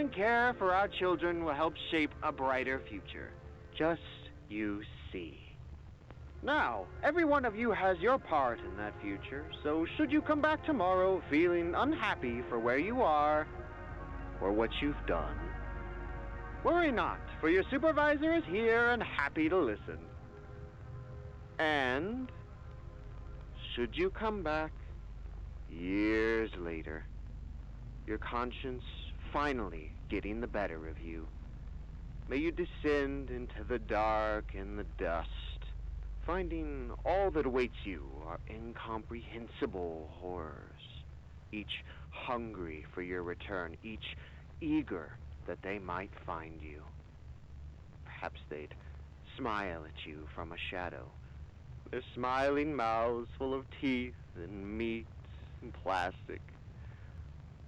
and care for our children will help shape a brighter future. Just you see. Now, every one of you has your part in that future, so should you come back tomorrow feeling unhappy for where you are or what you've done, worry not, for your supervisor is here and happy to listen. And should you come back years later, your conscience finally getting the better of you, may you descend into the dark and the dust, finding all that awaits you are incomprehensible horrors, each hungry for your return, each eager that they might find you. Perhaps they'd smile at you from a shadow, their smiling mouths full of teeth and meat and plastic,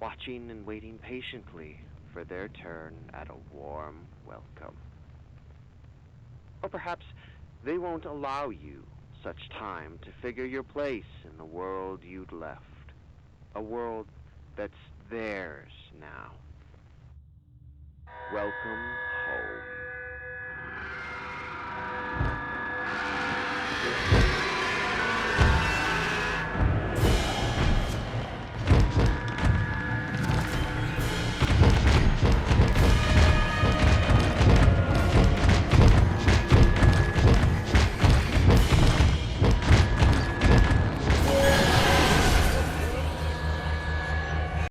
watching and waiting patiently for their turn at a warm welcome. Or perhaps they won't allow you such time to figure your place in the world you'd left, a world that's theirs now. Welcome